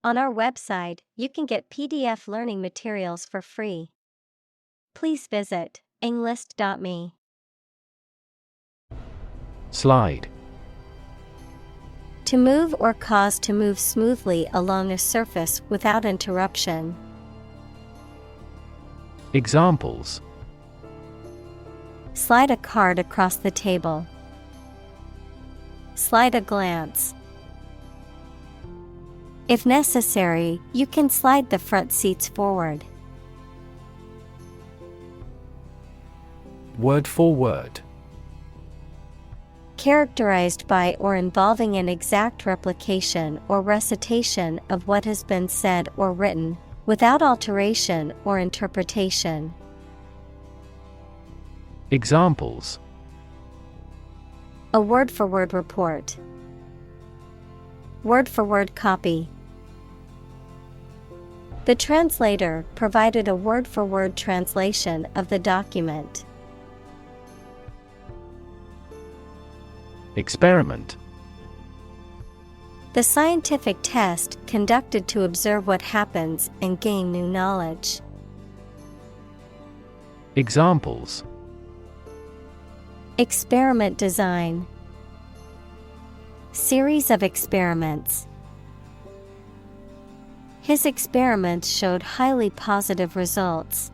On our website, you can get PDF learning materials for free. Please visit englist.me. Slide. To move or cause to move smoothly along a surface without interruption. Examples: Slide a card across the table. Slide a glance. If necessary, you can slide the front seats forward. Word for word. Characterized by or involving an exact replication or recitation of what has been said or written, without alteration or interpretation. Examples: A word-for-word report. Word-for-word copy. The translator provided a word-for-word translation of the document. Experiment. The scientific test conducted to observe what happens and gain new knowledge. Examples: Experiment design. Series of experiments. His experiments showed highly positive results.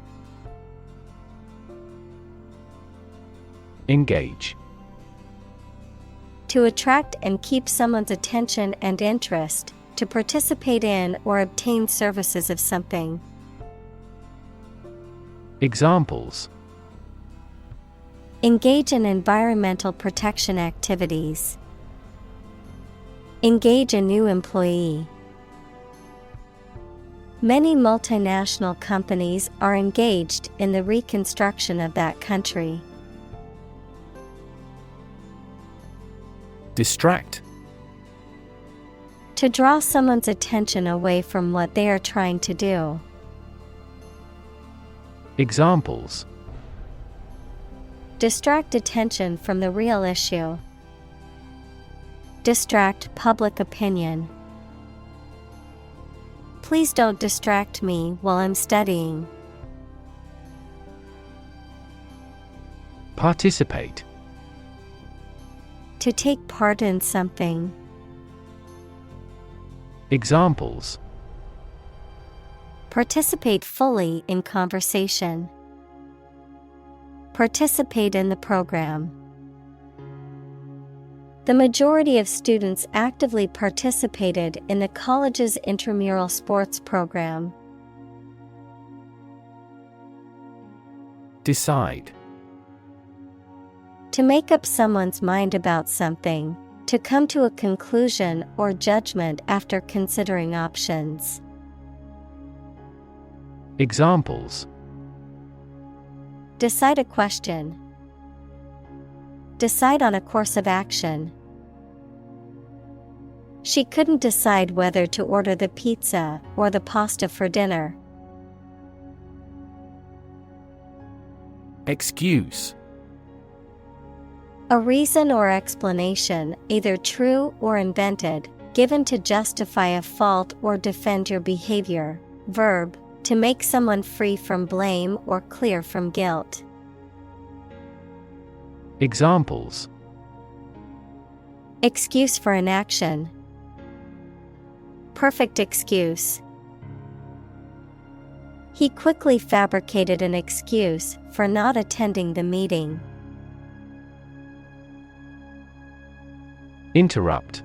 Engage. To attract and keep someone's attention and interest, to participate in or obtain services of something. Examples: Engage in environmental protection activities. Engage a new employee. Many multinational companies are engaged in the reconstruction of that country. Distract. To draw someone's attention away from what they are trying to do. Examples: Distract attention from the real issue. Distract public opinion. Please don't distract me while I'm studying. Participate. To take part in something. Examples: Participate fully in conversation. Participate in the program. The majority of students actively participated in the college's intramural sports program. Decide. To make up someone's mind about something, to come to a conclusion or judgment after considering options. Examples: Decide a question. Decide on a course of action. She couldn't decide whether to order the pizza or the pasta for dinner. Excuse. A reason or explanation, either true or invented, given to justify a fault or defend your behavior. Verb, to make someone free from blame or clear from guilt. Examples: Excuse for inaction. Perfect excuse. He quickly fabricated an excuse for not attending the meeting. Interrupt.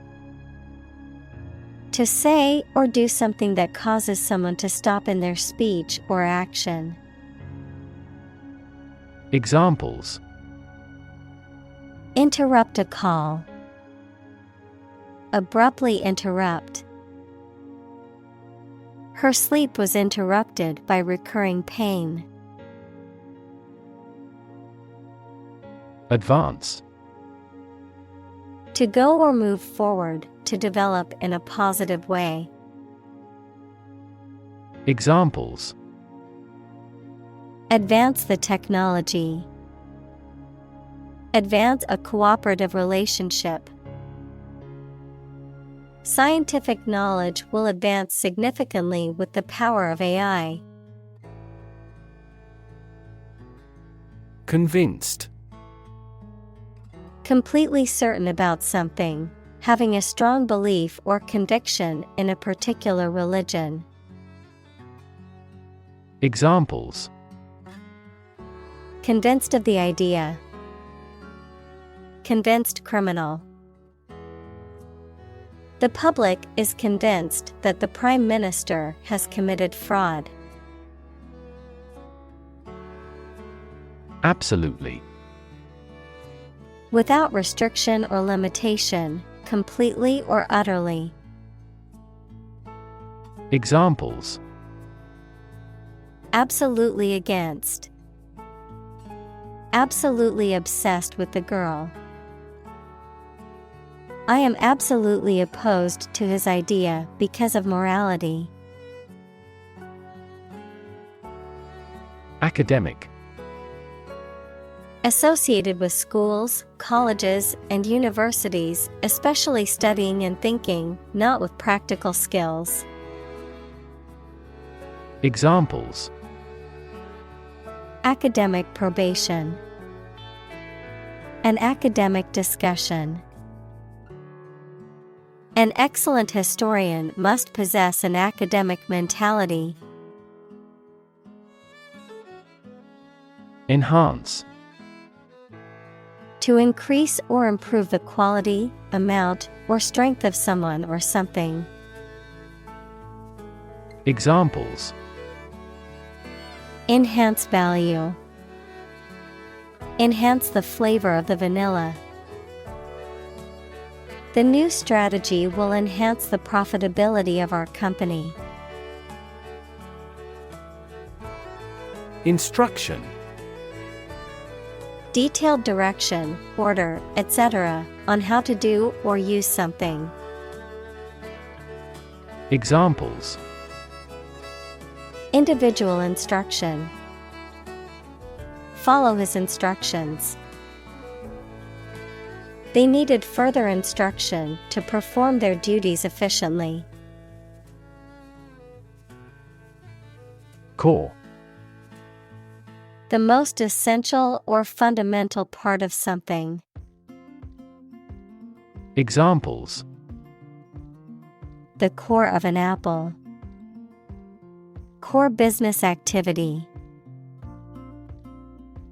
To say or do something that causes someone to stop in their speech or action. Examples: Interrupt a call. Abruptly interrupt. Her sleep was interrupted by recurring pain. Advance. To go or move forward, to develop in a positive way. Examples: Advance the technology. Advance a cooperative relationship. Scientific knowledge will advance significantly with the power of AI. Convinced. Completely certain about something, having a strong belief or conviction in a particular religion. Examples: Convinced of the idea. Convinced criminal. The public is convinced that the Prime Minister has committed fraud. Absolutely. Without restriction or limitation, completely or utterly. Examples: Absolutely against. Absolutely obsessed with the girl. I am absolutely opposed to his idea because of morality. Academic. Associated with schools, colleges, and universities, especially studying and thinking, not with practical skills. Examples: Academic probation. An academic discussion. An excellent historian must possess an academic mentality. Enhance. To increase or improve the quality, amount, or strength of someone or something. Examples: Enhance value. Enhance the flavor of the vanilla. The new strategy will enhance the profitability of our company. Instruction. Detailed direction, order, etc., on how to do or use something. Examples: Individual instruction. Follow his instructions. They needed further instruction to perform their duties efficiently. Core. The most essential or fundamental part of something. Examples: The core of an apple. Core business activity.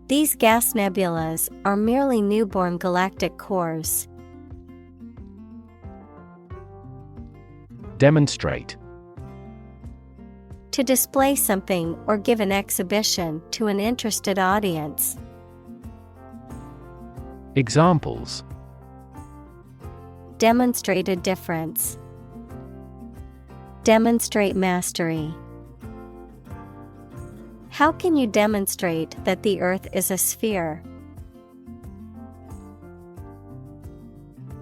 These gas nebulas are merely newborn galactic cores. Demonstrate. To display something or give an exhibition to an interested audience. Examples: Demonstrate a difference. Demonstrate mastery. How can you demonstrate that the Earth is a sphere?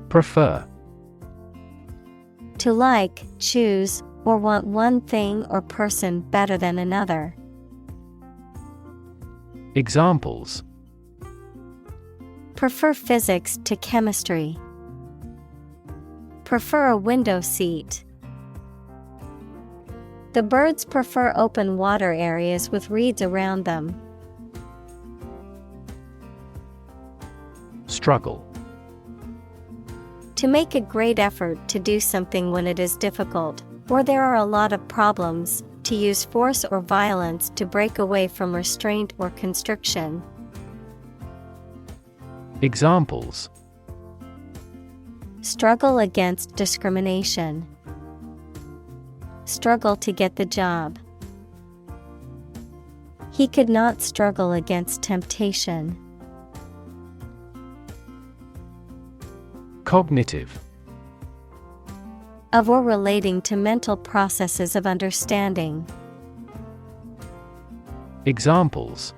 Prefer. To like, choose, or want one thing or person better than another. Examples: Prefer physics to chemistry. Prefer a window seat. The birds prefer open water areas with reeds around them. Struggle. To make a great effort to do something when it is difficult, or there are a lot of problems, to use force or violence to break away from restraint or constriction. Examples: Struggle against discrimination. Struggle to get the job. He could not struggle against temptation. Cognitive. Of or relating to mental processes of understanding. Examples: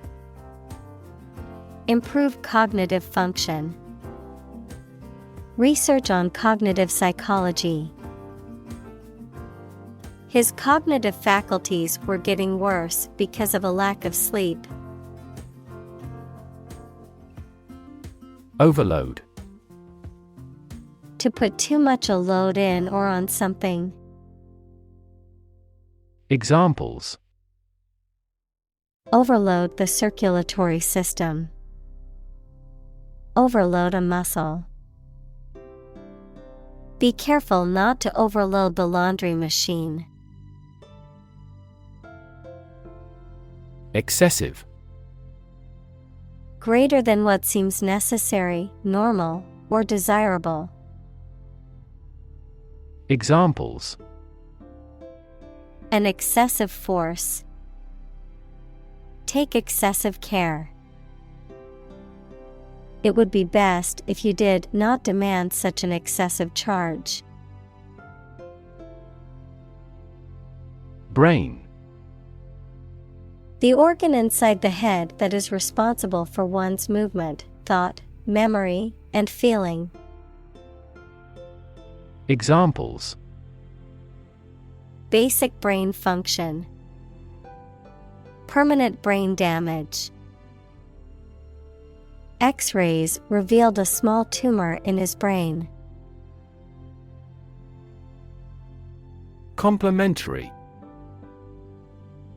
Improve cognitive function. Research on cognitive psychology. His cognitive faculties were getting worse because of a lack of sleep. To To put too much a load in or on something. Examples: Overload the circulatory system. Overload a muscle. Be careful not to overload the laundry machine. Excessive. Greater than what seems necessary, normal, or desirable. Examples: An excessive force. Take excessive care. It would be best if you did not demand such an excessive charge. Brain. The organ inside the head that is responsible for one's movement, thought, memory, and feeling. Examples: Basic brain function. Permanent brain damage. X-rays revealed a small tumor in his brain. Complementary.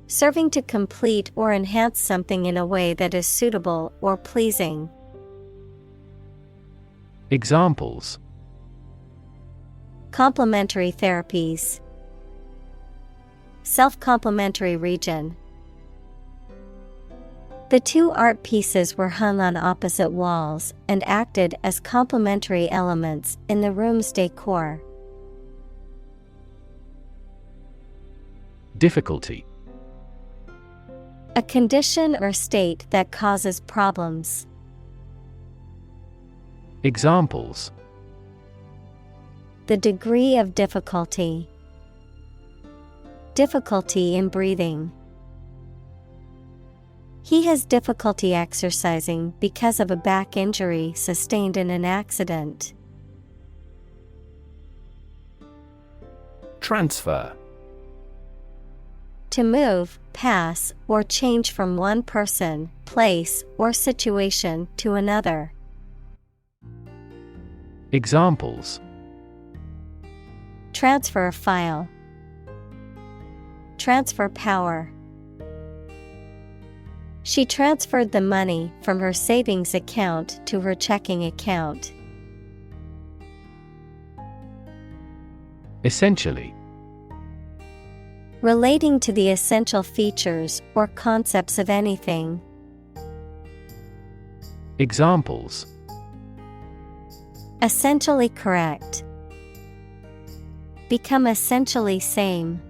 Serving to complete or enhance something in a way that is suitable or pleasing. Examples: Complementary therapies. Self-complementary region. The two art pieces were hung on opposite walls and acted as complementary elements in the room's decor. Difficulty. A condition or state that causes problems. Examples: The degree of difficulty. Difficulty in breathing. He has difficulty exercising because of a back injury sustained in an accident. Transfer. To move, pass, or change from one person, place, or situation to another. Examples: Transfer a file. Transfer power. She transferred the money from her savings account to her checking account. Essentially. Relating to the essential features or concepts of anything. Examples: Essentially correct. Become essentially same.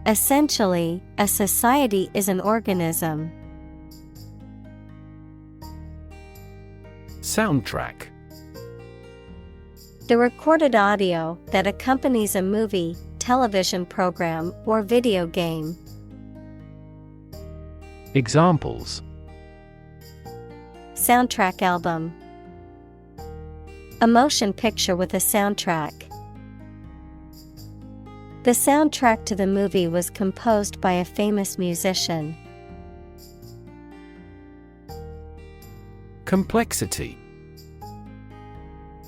Essentially, a society is an organism. Soundtrack. The recorded audio that accompanies a movie, television program, or video game. Examples: Soundtrack album. A motion picture with a soundtrack. The soundtrack to the movie was composed by a famous musician. Complexity.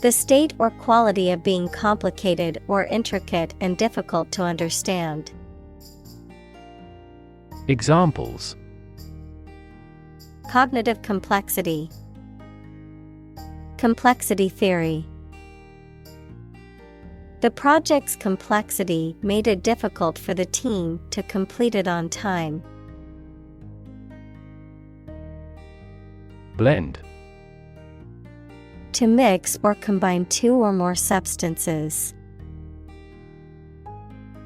The state or quality of being complicated or intricate and difficult to understand. Examples: Cognitive complexity. Complexity theory. The project's complexity made it difficult for the team to complete it on time. Blend. To mix or combine two or more substances.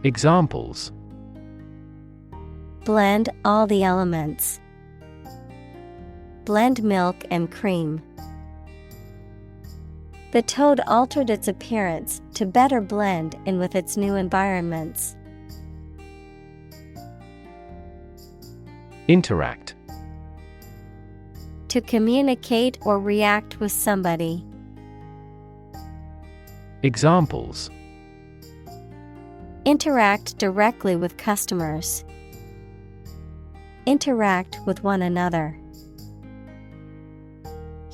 Examples: Blend all the elements. Blend milk and cream. The toad altered its appearance to better blend in with its new environments. Interact. To communicate or react with somebody. Examples: Interact directly with customers. Interact with one another.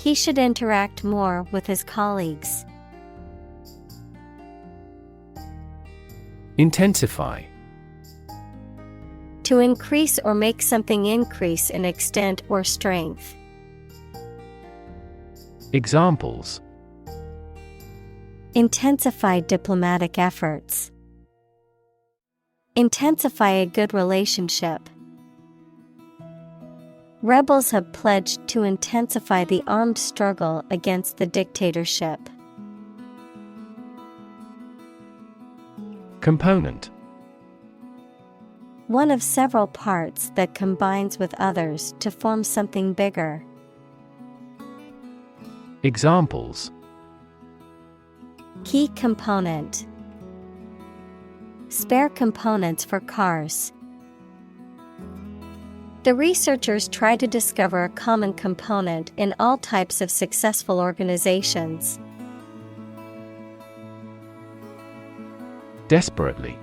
He should interact more with his colleagues. Intensify. To increase or make something increase in extent or strength. Examples: Intensify diplomatic efforts. Intensify a good relationship. Rebels have pledged to intensify the armed struggle against the dictatorship. Component. One of several parts that combines with others to form something bigger. Examples: Key component. Spare components for cars. The researchers try to discover a common component in all types of successful organizations. Desperately.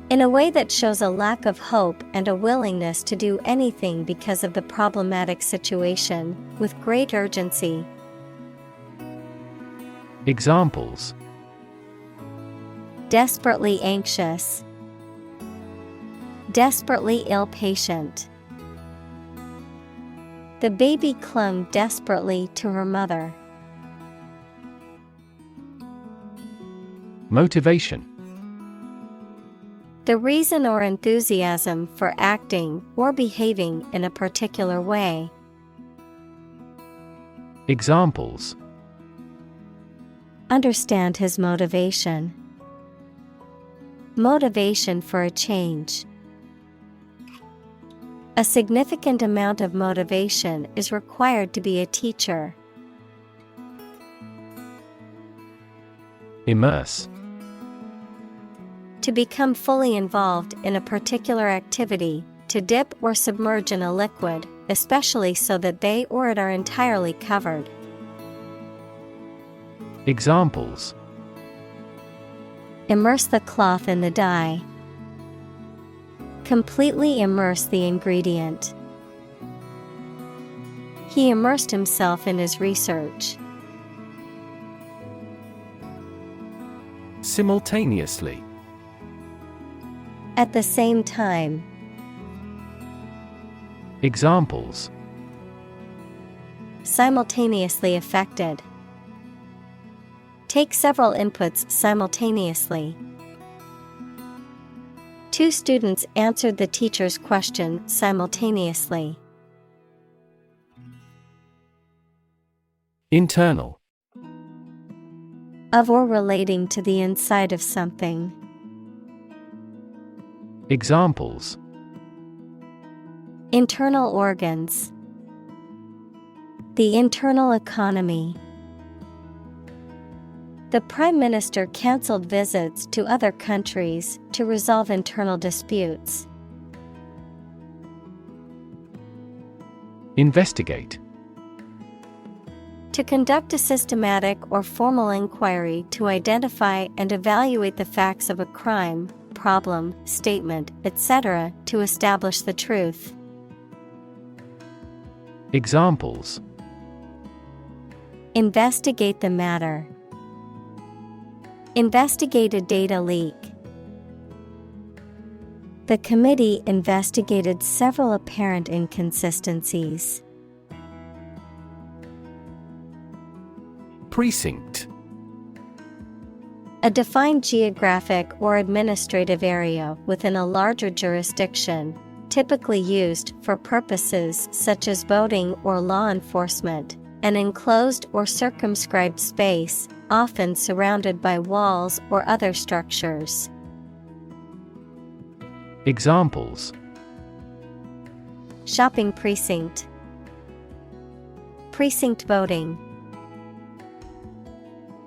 In a way that shows a lack of hope and a willingness to do anything because of the problematic situation, with great urgency. Examples: Desperately anxious. Desperately ill patient. The baby clung desperately to her mother. Motivation. The reason or enthusiasm for acting or behaving in a particular way. Examples: Understand his motivation. Motivation for a change. A significant amount of motivation is required to be a teacher. Immerse. To become fully involved in a particular activity, to dip or submerge in a liquid, especially so that they or it are entirely covered. Examples: Immerse the cloth in the dye. Completely immerse the ingredient. He immersed himself in his research. Simultaneously. At the same time. Examples: Simultaneously affected. Take several inputs simultaneously. Two students answered the teacher's question simultaneously. Internal. Of or relating to the inside of something. Examples: Internal organs. The internal economy. The Prime Minister cancelled visits to other countries to resolve internal disputes. Investigate. To conduct a systematic or formal inquiry to identify and evaluate the facts of a crime, problem, statement, etc., to establish the truth. Examples: Investigate the matter. Investigate a data leak. The committee investigated several apparent inconsistencies. Precinct. A defined geographic or administrative area within a larger jurisdiction, typically used for purposes such as voting or law enforcement, an enclosed or circumscribed space, often surrounded by walls or other structures. Examples: Shopping precinct. Precinct voting.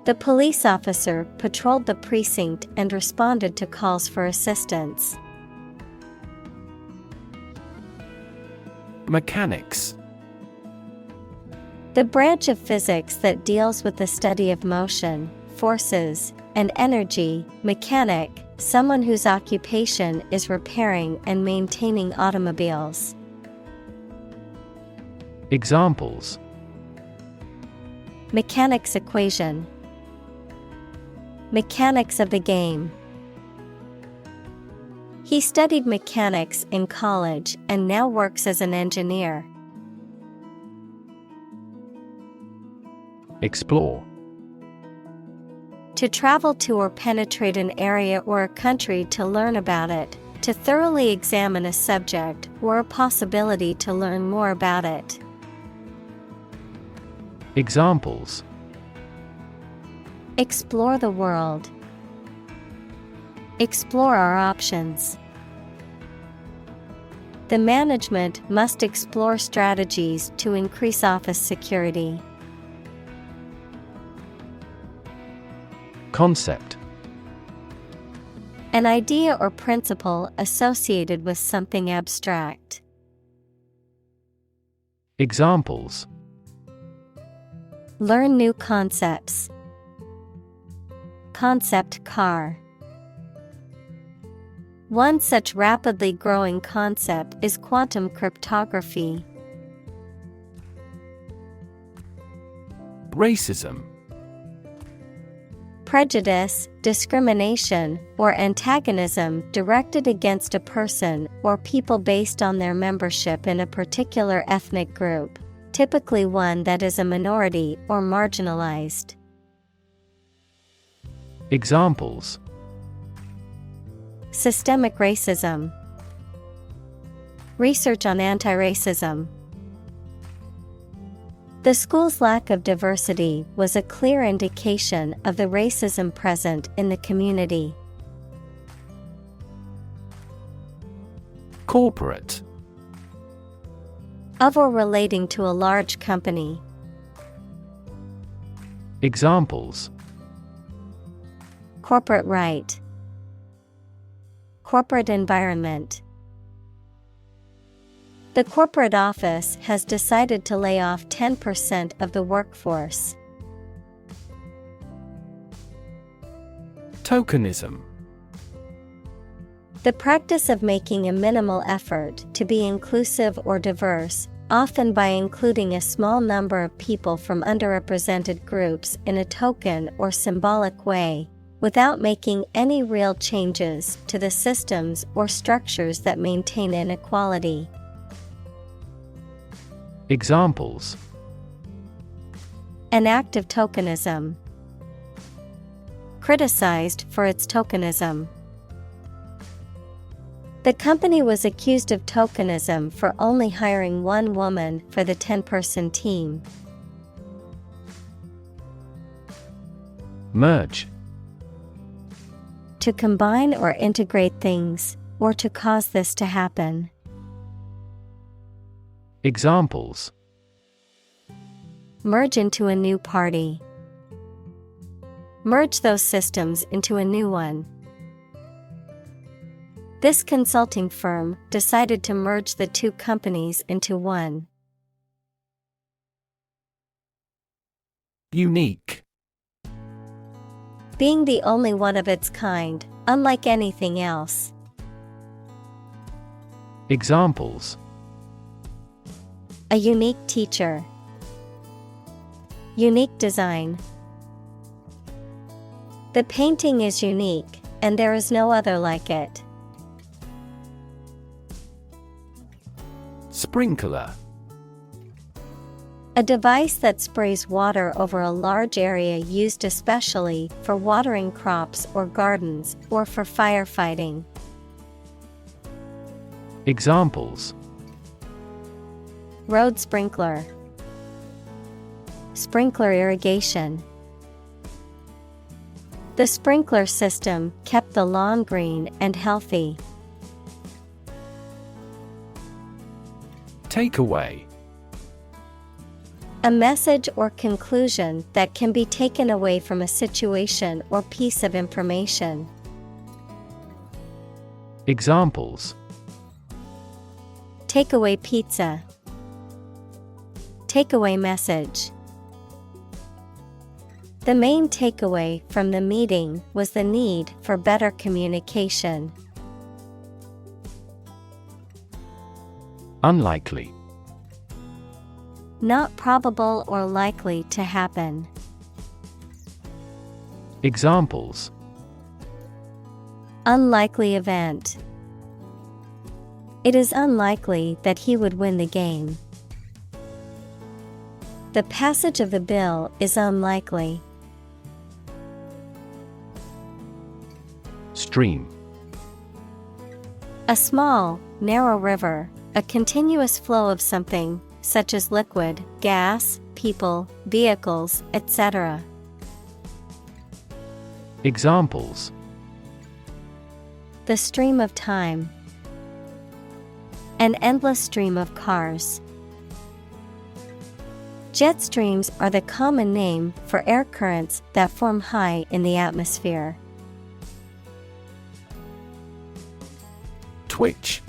The police officer patrolled the precinct and responded to calls for assistance. Mechanics. The branch of physics that deals with the study of motion, forces, and energy. Mechanic, someone whose occupation is repairing and maintaining automobiles. Examples: Mechanics equation. Mechanics of the game. He studied mechanics in college and now works as an engineer. Explore. To travel to or penetrate an area or a country to learn about it, to thoroughly examine a subject or a possibility to learn more about it. Examples. Explore the world. Explore our options. The management must explore strategies to increase office security. Concept. An idea or principle associated with something abstract. Examples. Learn new concepts. Concept car. One such rapidly growing concept is quantum cryptography. Racism. Prejudice, discrimination, or antagonism directed against a person or people based on their membership in a particular ethnic group, typically one that is a minority or marginalized. Examples. Systemic racism. Research on anti-racism. The school's lack of diversity was a clear indication of the racism present in the community. Corporate. Of or relating to a large company. Examples. Corporate right. Corporate environment. The corporate office has decided to lay off 10% of the workforce. Tokenism. The practice of making a minimal effort to be inclusive or diverse, often by including a small number of people from underrepresented groups in a token or symbolic way, without making any real changes to the systems or structures that maintain inequality. Examples. An act of tokenism. Criticized for its tokenism. The company was accused of tokenism for only hiring one woman for the 10-person team. Merge. To combine or integrate things, or to cause this to happen. Examples. Merge into a new party. Merge those systems into a new one. This consulting firm decided to merge the two companies into one. Unique. Being the only one of its kind, unlike anything else. Examples. A unique teacher. Unique design. The painting is unique, and there is no other like it. Sprinkler. A device that sprays water over a large area used especially for watering crops or gardens or for firefighting. Examples. Road sprinkler. Sprinkler irrigation. The sprinkler system kept the lawn green and healthy. Takeaway. A message or conclusion that can be taken away from a situation or piece of information. Examples. Takeaway pizza. Takeaway message. The main takeaway from the meeting was the need for better communication. Unlikely. not probable or likely to happen. Examples: Unlikely event. It is unlikely that he would win the game. The passage of the bill is unlikely. Stream. A small, narrow river, a continuous flow of something, such as liquid, gas, people, vehicles, etc. Examples: The stream of time. An endless stream of cars. Jet streams are the common name for air currents that form high in the atmosphere. Twitch.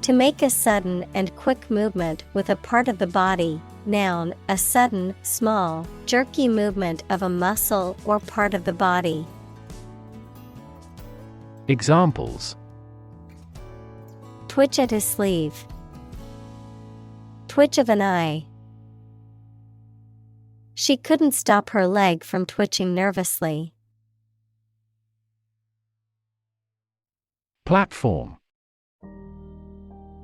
To make a sudden and quick movement with a part of the body. Noun, a sudden, small, jerky movement of a muscle or part of the body. Examples: Twitch at his sleeve. Twitch of an eye. She couldn't stop her leg from twitching nervously. Platform.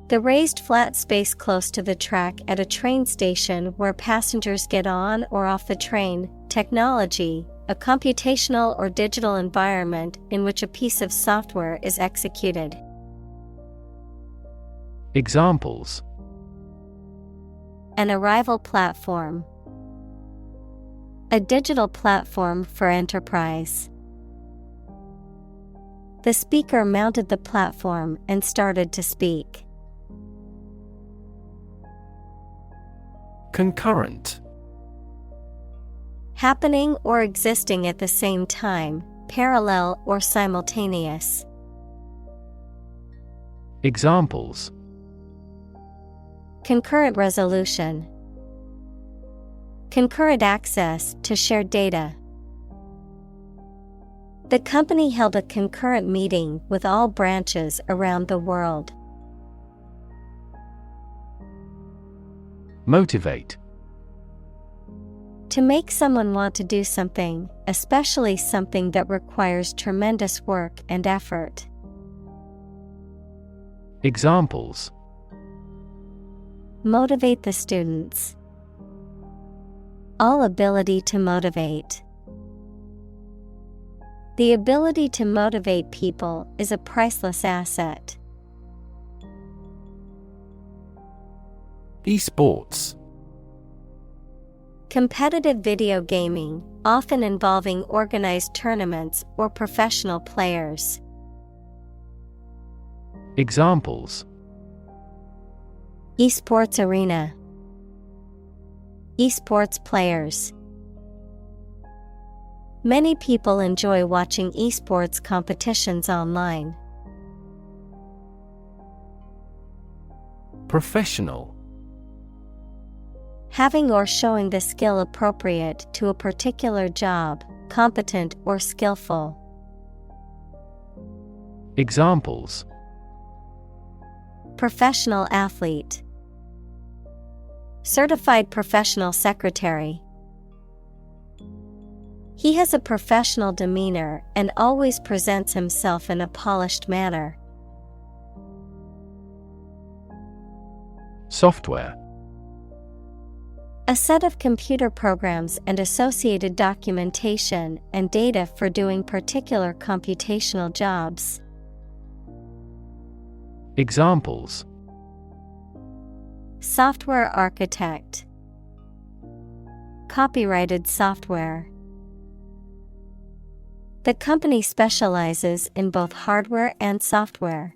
The raised flat space close to the track at a train station where passengers get on or off the train. Technology, a computational or digital environment in which a piece of software is executed. Examples: An arrival platform. A digital platform for enterprise. The speaker mounted the platform and started to speak. Concurrent. Happening or existing at the same time, parallel or simultaneous. Examples: Concurrent resolution. Concurrent access to shared data. The company held a concurrent meeting with all branches around the world. Motivate. To make someone want to do something, especially something that requires tremendous work and effort. Examples: Motivate the students. All ability to motivate. The ability to motivate people is a priceless asset. Esports. Competitive video gaming, often involving organized tournaments or professional players. Examples: Esports arena. Esports players. Many people enjoy watching esports competitions online. Professional. Having or showing the skill appropriate to a particular job, competent or skillful. Examples: Professional athlete. Certified professional secretary. He has a professional demeanor and always presents himself in a polished manner. Software. A set of computer programs and associated documentation and data for doing particular computational jobs. Examples: Software architect. Copyrighted software. The company specializes in both hardware and software.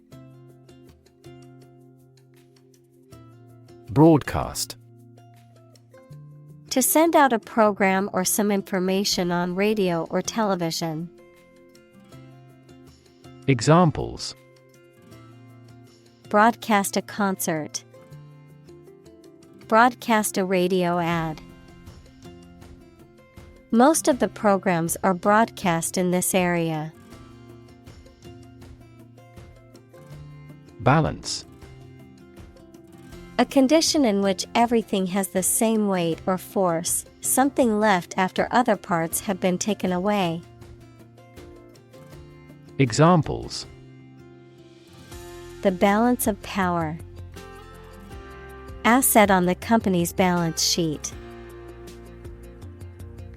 Broadcast. To send out a program or some information on radio or television. Examples: Broadcast a concert. Broadcast a radio ad. Most of the programs are broadcast in this area. Balance. A condition in which everything has the same weight or force, something left after other parts have been taken away. Examples: The balance of power. Asset on the company's balance sheet.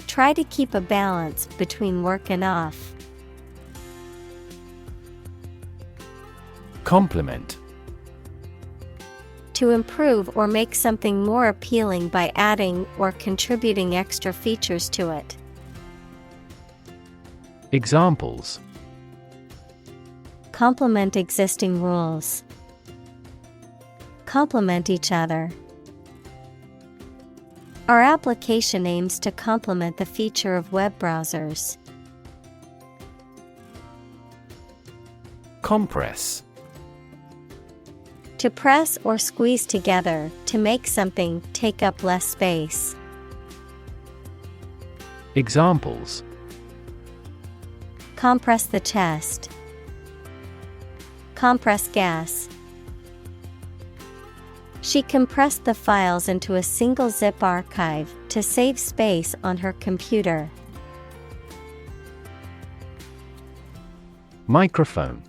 Try to keep a balance between work and off. Complement. To improve or make something more appealing by adding or contributing extra features to it. Examples: Complement existing rules. Complement each other. Our application aims to complement the feature of web browsers. Compress. To press or squeeze together to make something take up less space. Examples: Compress the chest. Compress gas. She compressed the files into a single zip archive to save space on her computer. Microphone.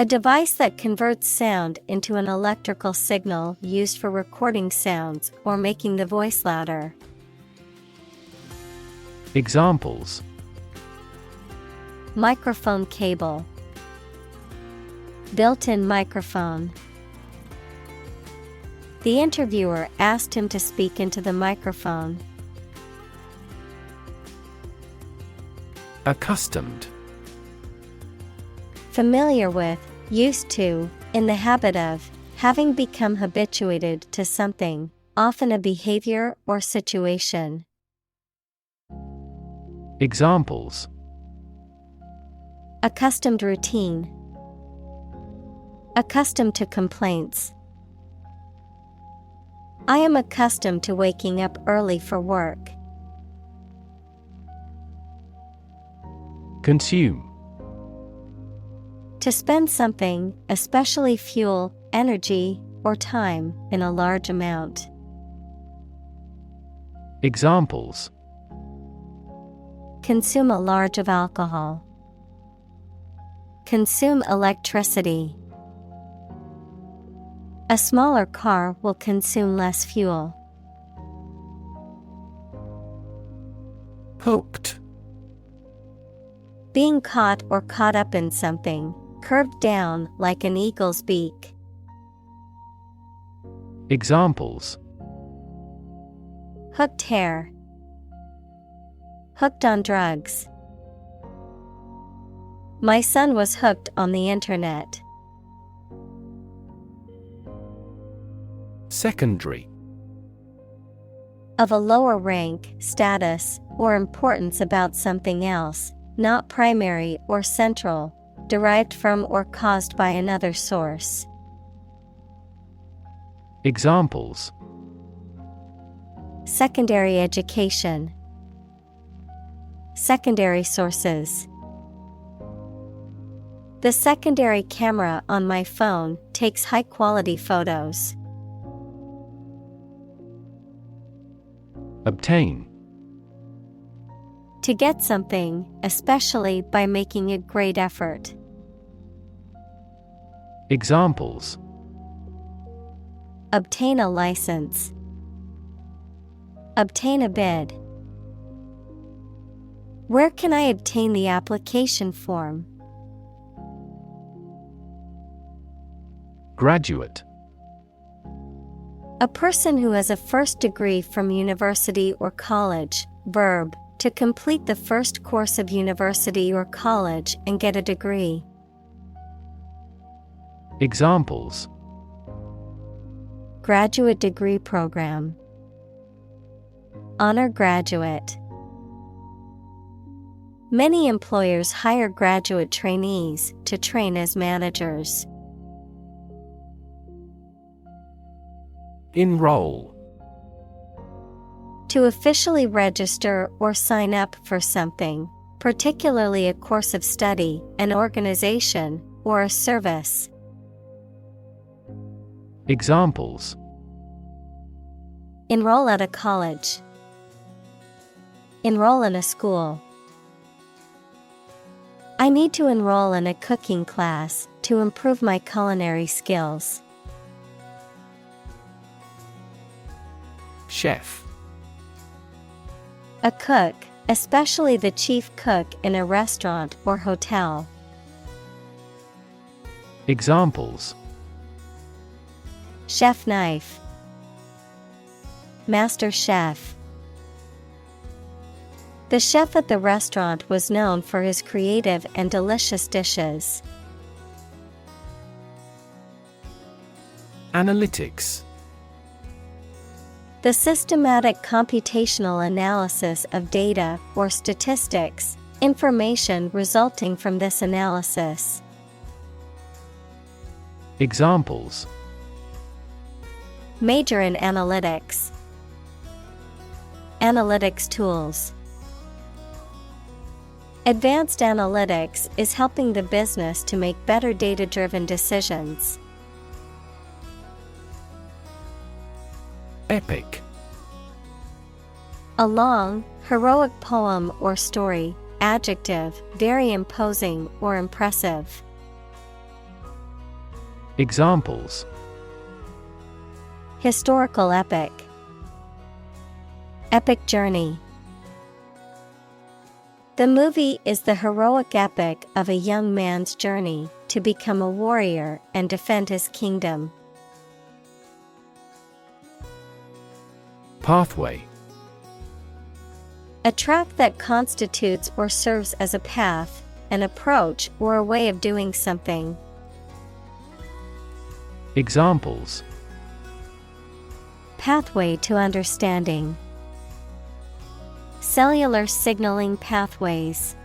A device that converts sound into an electrical signal used for recording sounds or making the voice louder. Examples: Microphone cable. Built-in microphone. The interviewer asked him to speak into the microphone. Accustomed. Familiar with, used to, in the habit of, having become habituated to something, often a behavior or situation. Examples: Accustomed routine. Accustomed to complaints. I am accustomed to waking up early for work. Consume. To spend something, especially fuel, energy, or time, in a large amount. Examples: Consume a large of alcohol. Consume electricity. A smaller car will consume less fuel. Hooked. Being caught or caught up in something, curved down like an eagle's beak. Examples: Hooked hair. Hooked on drugs. My son was hooked on the internet. Secondary. Of a lower rank, status, or importance about something else, not primary or central, derived from or caused by another source. Examples: Secondary education. Secondary sources. The secondary camera on my phone takes high-quality photos. Obtain. To get something, especially by making a great effort. Examples: Obtain a license. Obtain a bid. Where can I obtain the application form? Graduate. A person who has a first degree from university or college. Verb, to complete the first course of university or college and get a degree. Examples: Graduate degree program. Honor graduate. Many employers hire graduate trainees to train as managers. Enroll. To officially register or sign up for something, particularly a course of study, an organization, or a service. Examples: enroll at a college, enroll in a school. I need to enroll in a cooking class to improve my culinary skills. Chef. A cook, especially the chief cook in a restaurant or hotel. Examples: Chef knife, master chef. The chef at the restaurant was known for his creative and delicious dishes. Analytics. The systematic computational analysis of data or statistics, information resulting from this analysis. Examples: major in analytics, analytics tools. Advanced analytics is helping the business to make better data-driven decisions. Epic. A long, heroic poem or story, adjective, very imposing or impressive. Examples: historical epic, epic journey. The movie is the heroic epic of a young man's journey to become a warrior and defend his kingdom. Pathway. A track that constitutes or serves as a path, an approach or a way of doing something. Examples: pathway to understanding, cellular signaling pathways.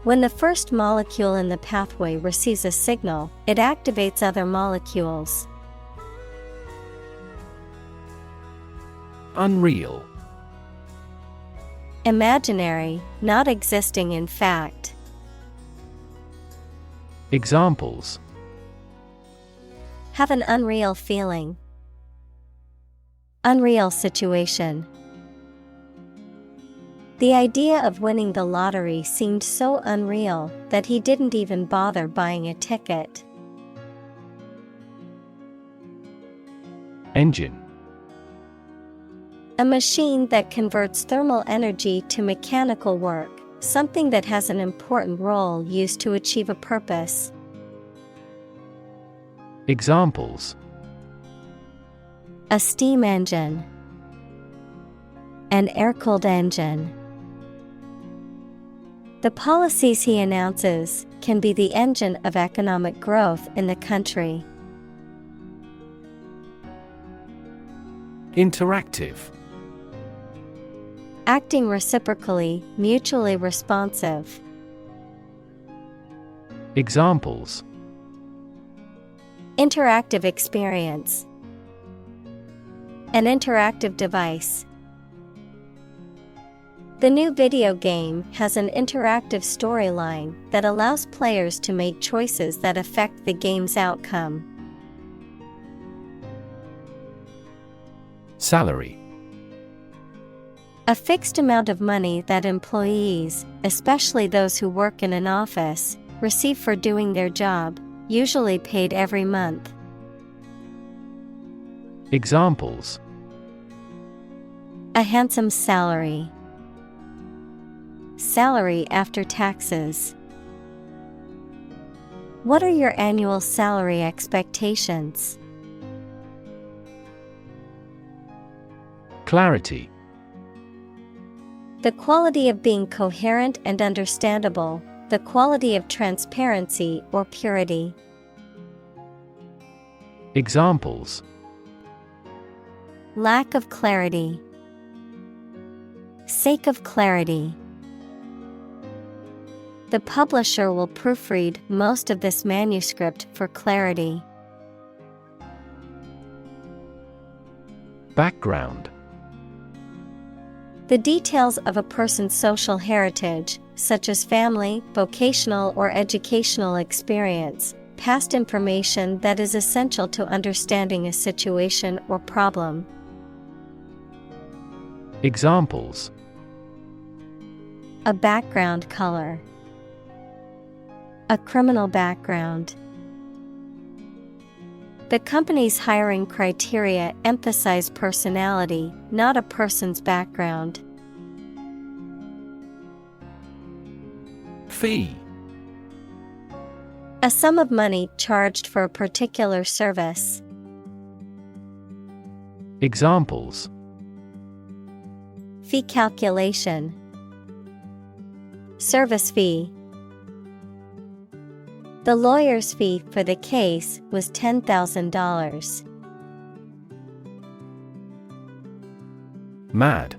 When the first molecule in the pathway receives a signal, it activates other molecules. Unreal. Imaginary, not existing in fact. Examples: have an unreal feeling, unreal situation. The idea of winning the lottery seemed so unreal that he didn't even bother buying a ticket. Engine. A machine that converts thermal energy to mechanical work, something that has an important role used to achieve a purpose. Examples: a steam engine, an air-cooled engine. The policies he announces can be the engine of economic growth in the country. Interactive. Acting reciprocally, mutually responsive. Examples: interactive experience, an interactive device. The new video game has an interactive storyline that allows players to make choices that affect the game's outcome. Salary. A fixed amount of money that employees, especially those who work in an office, receive for doing their job, usually paid every month. Examples: a handsome salary, salary after taxes. What are your annual salary expectations? Clarity. The quality of being coherent and understandable, the quality of transparency or purity. Examples: lack of clarity, sake of clarity. The publisher will proofread most of this manuscript for clarity. Background. The details of a person's social heritage, such as family, vocational or educational experience, past information that is essential to understanding a situation or problem. Examples: A background color. A criminal background. The company's hiring criteria emphasize personality, not a person's background. Fee. A sum of money charged for a particular service. Examples: Fee calculation. Service fee. The lawyer's fee for the case was $10,000. Mad.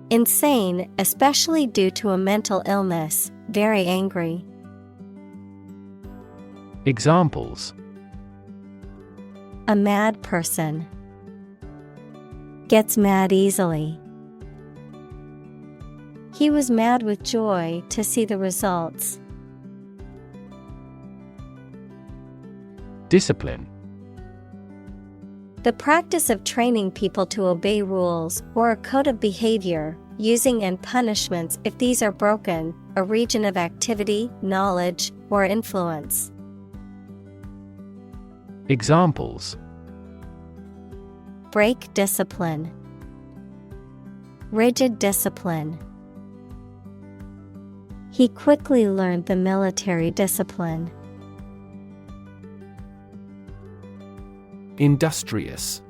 Insane, especially due to a mental illness, very angry. Examples: A mad person. Gets mad easily. He was mad with joy to see the results. Discipline. The practice of training people to obey rules or a code of behavior, using and punishments if these are broken, a region of activity, knowledge, or influence. Examples: Break discipline. Rigid discipline. He quickly learned the military discipline. Industrious.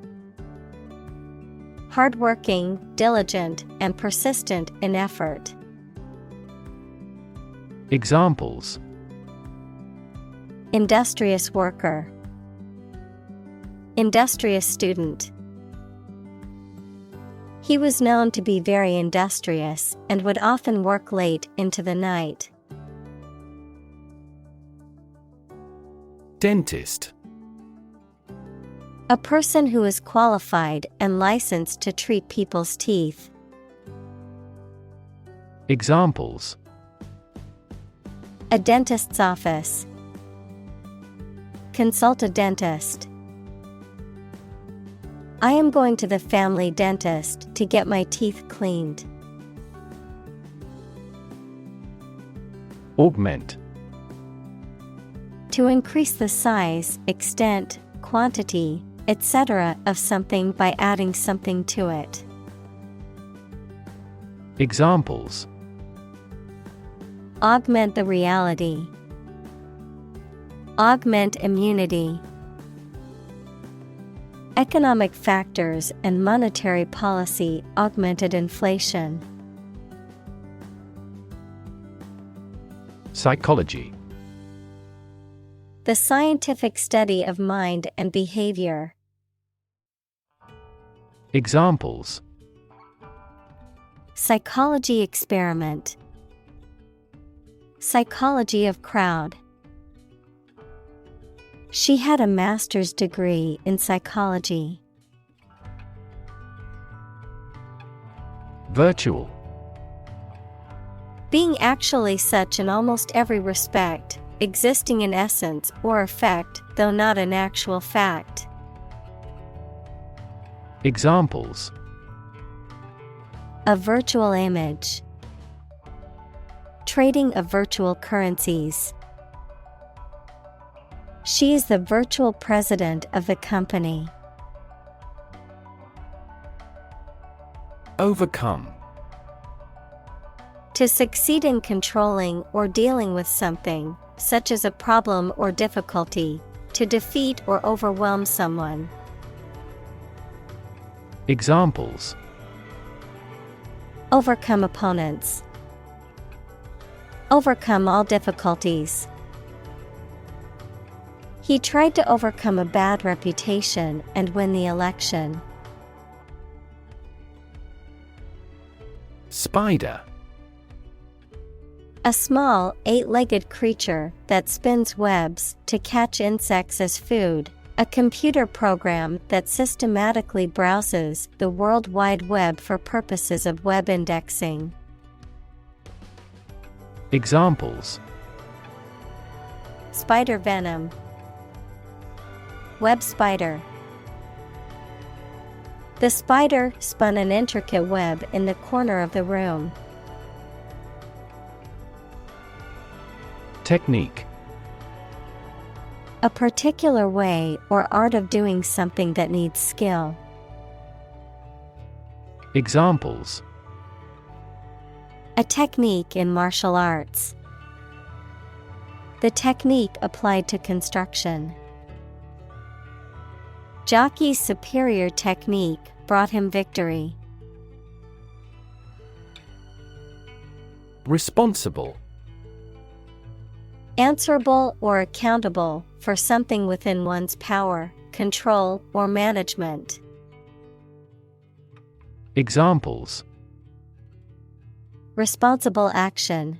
Hardworking, diligent, and persistent in effort. Examples: Industrious worker. Industrious student. He was known to be very industrious and would often work late into the night. Dentist. A person who is qualified and licensed to treat people's teeth. Examples: A dentist's office. Consult a dentist. I am going to the family dentist to get my teeth cleaned. Augment. To increase the size, extent, quantity, etc. of something by adding something to it. Examples: Augment the reality. Augment immunity. Economic factors and monetary policy augmented inflation. Psychology. The scientific study of mind and behavior. Examples: Psychology experiment. Psychology of crowd. She had a master's degree in psychology. Virtual. Being actually such in almost every respect, existing in essence or effect, though not an actual fact. Examples: A virtual image. Trading of virtual currencies. She is the virtual president of the company. Overcome. To succeed in controlling or dealing with something, such as a problem or difficulty, to defeat or overwhelm someone. Examples: Overcome opponents. Overcome all difficulties. He tried to overcome a bad reputation and win the election. Spider. A small, eight-legged creature that spins webs to catch insects as food. A computer program that systematically browses the World Wide Web for purposes of web indexing. Spider venom. Web spider. The spider spun an intricate web in the corner of the room. Technique. A particular way or art of doing something that needs skill. Examples. A technique in martial arts. The technique applied to construction. Jockey's superior technique brought him victory. Responsible. Answerable or accountable for something within one's power, control, or management. Examples. Responsible action.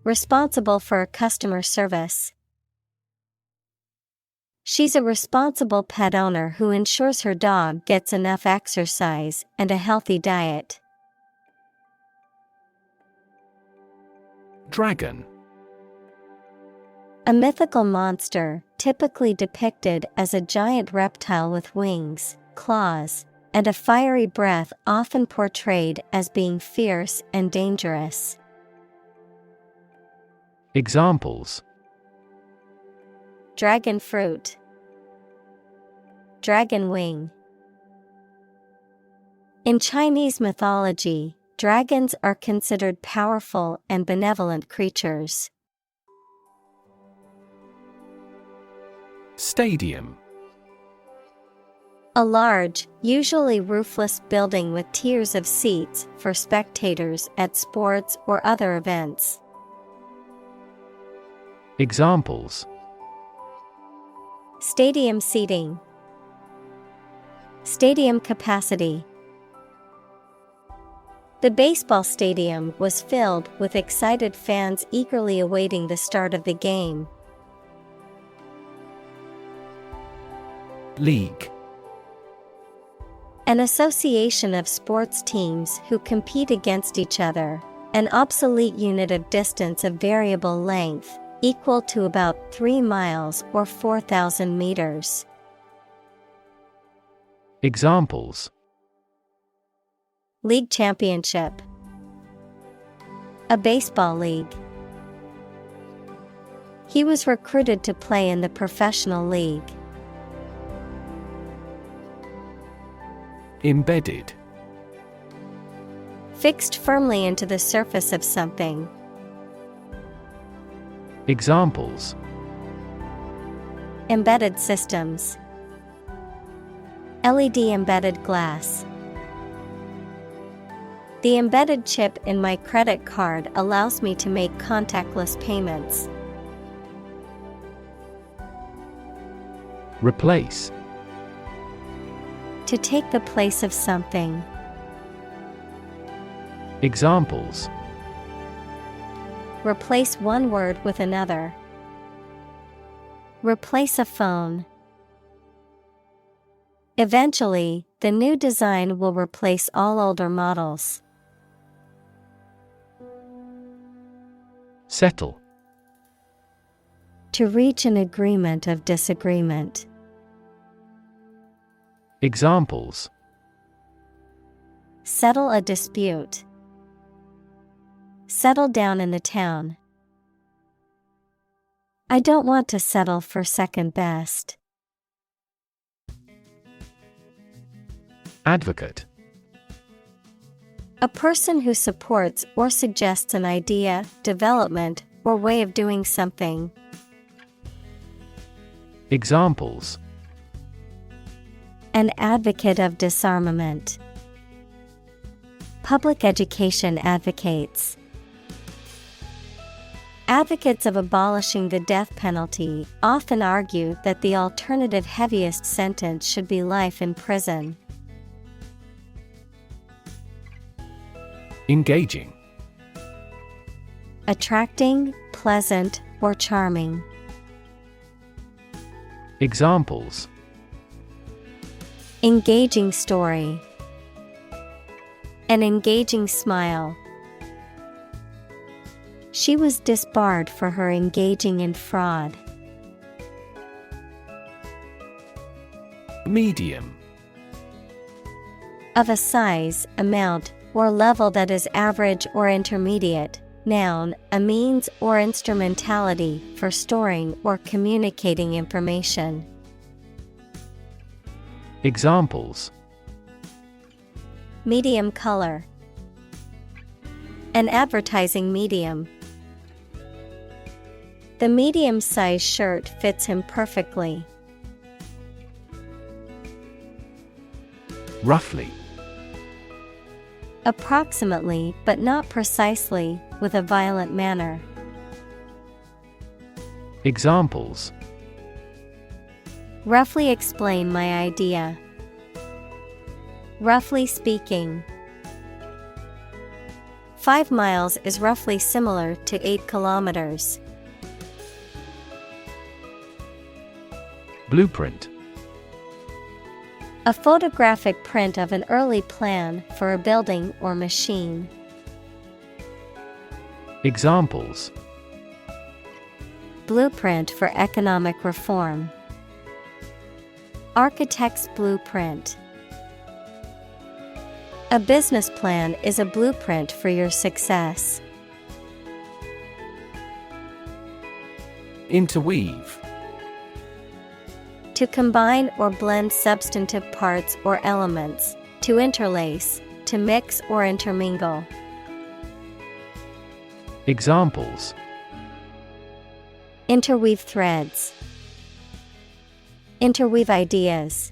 Responsible for customer service. She's a responsible pet owner who ensures her dog gets enough exercise and a healthy diet. Dragon. A mythical monster, typically depicted as a giant reptile with wings, claws, and a fiery breath, often portrayed as being fierce and dangerous. Examples. Dragon fruit. Dragon wing. In Chinese mythology, dragons are considered powerful and benevolent creatures. Stadium. A large, usually roofless building with tiers of seats for spectators at sports or other events. Examples. Stadium seating. Stadium capacity. The baseball stadium was filled with excited fans eagerly awaiting the start of the game. League. An association of sports teams who compete against each other, an obsolete unit of distance of variable length, equal to about 3 miles or 4,000 meters. Examples. League championship. A baseball league. He was recruited to play in the professional league. Embedded. Fixed firmly into the surface of something. Examples. Embedded systems. LED embedded glass. The embedded chip in my credit card allows me to make contactless payments. Replace. To take the place of something. Examples. Replace one word with another. Replace a phone. Eventually, the new design will replace all older models. Settle. To reach an agreement of disagreement. Examples. Settle a dispute. Settle down in the town. I don't want to settle for second best. Advocate. A person who supports or suggests an idea, development, or way of doing something. Examples. An advocate of disarmament. Public education advocates. Advocates of abolishing the death penalty often argue that the alternative heaviest sentence should be life in prison. Engaging. Attracting, pleasant, or charming. Examples. Engaging story. An engaging smile. She was disbarred for her engaging in fraud. Medium. Of a size, amount, or level that is average or intermediate. Noun, a means or instrumentality for storing or communicating information. Examples: medium color. An advertising medium. The medium-sized shirt fits him perfectly. Roughly. Approximately, but not precisely, with a violent manner. Examples: roughly explain my idea. Roughly speaking. 5 miles is roughly similar to 8 kilometers. Blueprint. A photographic print of an early plan for a building or machine. Examples: blueprint for economic reform. Architect's blueprint. A business plan is a blueprint for your success. Interweave. To combine or blend substantive parts or elements, to interlace, to mix or intermingle. Examples: interweave threads. Interweave ideas.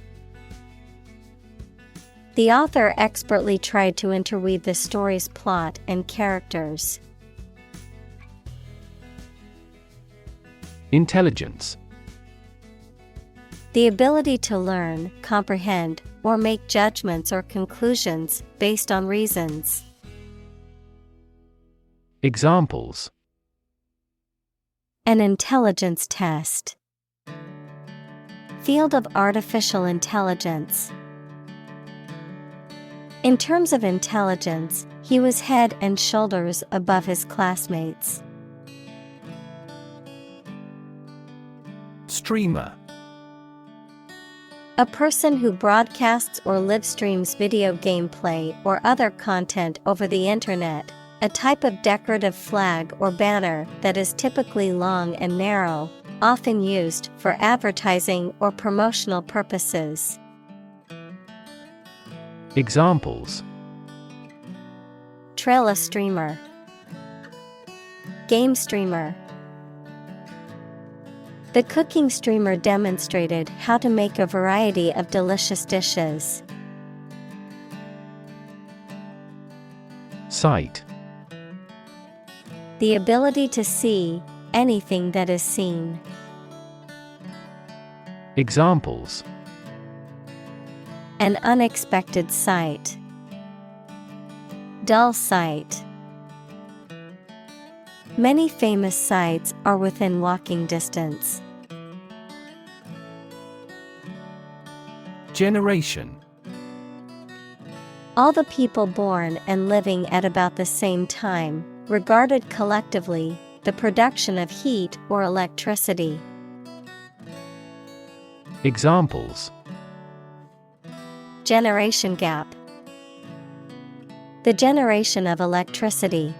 The author expertly tried to interweave the story's plot and characters. Intelligence. The ability to learn, comprehend, or make judgments or conclusions based on reasons. Examples: an intelligence test. Field of artificial intelligence. In terms of intelligence, he was head and shoulders above his classmates. Streamer. A person who broadcasts or live streams video gameplay or other content over the internet, a type of decorative flag or banner that is typically long and narrow, often used for advertising or promotional purposes. Examples: trail a streamer. Game streamer. The cooking streamer demonstrated how to make a variety of delicious dishes. Sight. The ability to see anything that is seen. Examples: an unexpected sight. Dull sight. Many famous sights are within walking distance. Generation. All the people born and living at about the same time, regarded collectively, the production of heat or electricity. Examples: generation gap. The generation of electricity.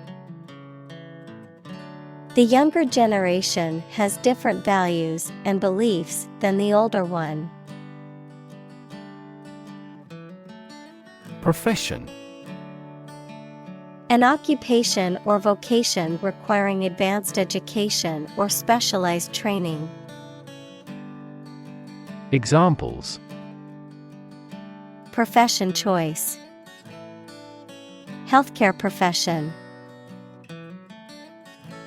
The younger generation has different values and beliefs than the older one. Profession. An occupation or vocation requiring advanced education or specialized training. Examples: profession choice. Healthcare profession.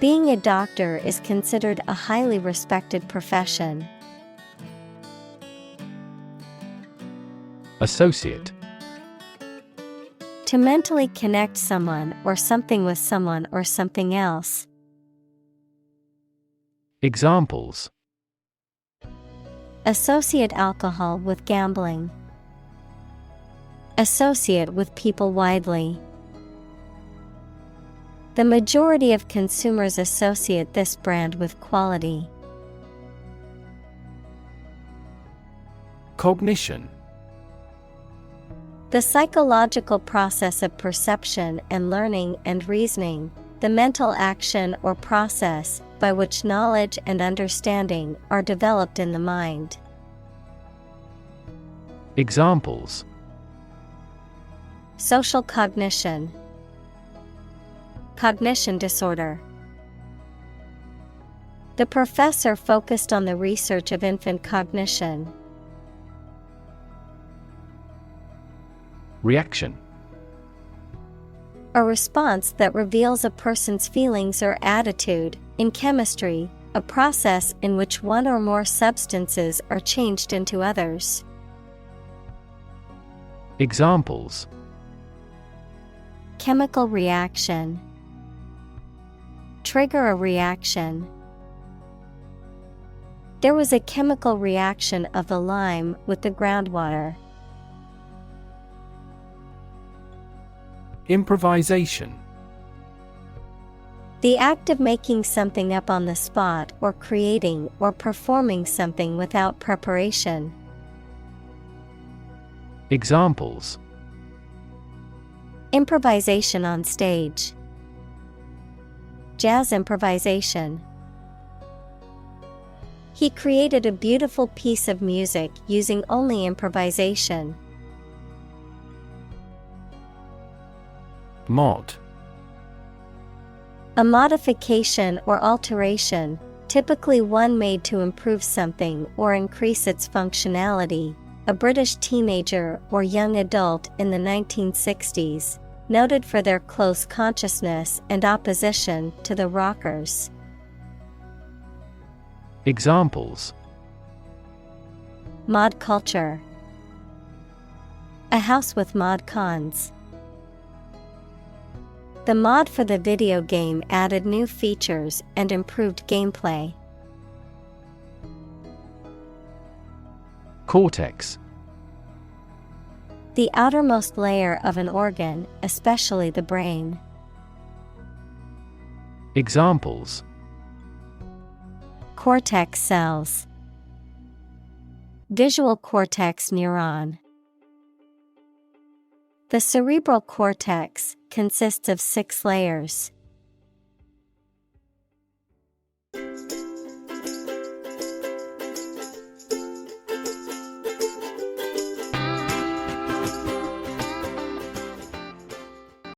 Being a doctor is considered a highly respected profession. Associate. To mentally connect someone or something with someone or something else. Examples: associate alcohol with gambling. Associate with people widely. The majority of consumers associate this brand with quality. Cognition. The psychological process of perception and learning and reasoning, the mental action or process by which knowledge and understanding are developed in the mind. Examples: Social cognition, cognition disorder. The professor focused on the research of infant cognition. Reaction. A response that reveals a person's feelings or attitude. In chemistry, a process in which one or more substances are changed into others. Examples: Chemical reaction. Trigger a reaction. There was a chemical reaction of the lime with the groundwater. Improvisation. The act of making something up on the spot or creating or performing something without preparation. Examples: Improvisation on stage. Jazz improvisation. He created a beautiful piece of music using only improvisation. Mod. A modification or alteration, typically one made to improve something or increase its functionality. A British teenager or young adult in the 1960s, noted for their close consciousness and opposition to the rockers. Examples: Mod culture. A house with mod cons. The mod for the video game added new features and improved gameplay. Cortex. The outermost layer of an organ, especially the brain. Examples: Cortex cells. Visual cortex neuron. The cerebral cortex consists of 6 layers.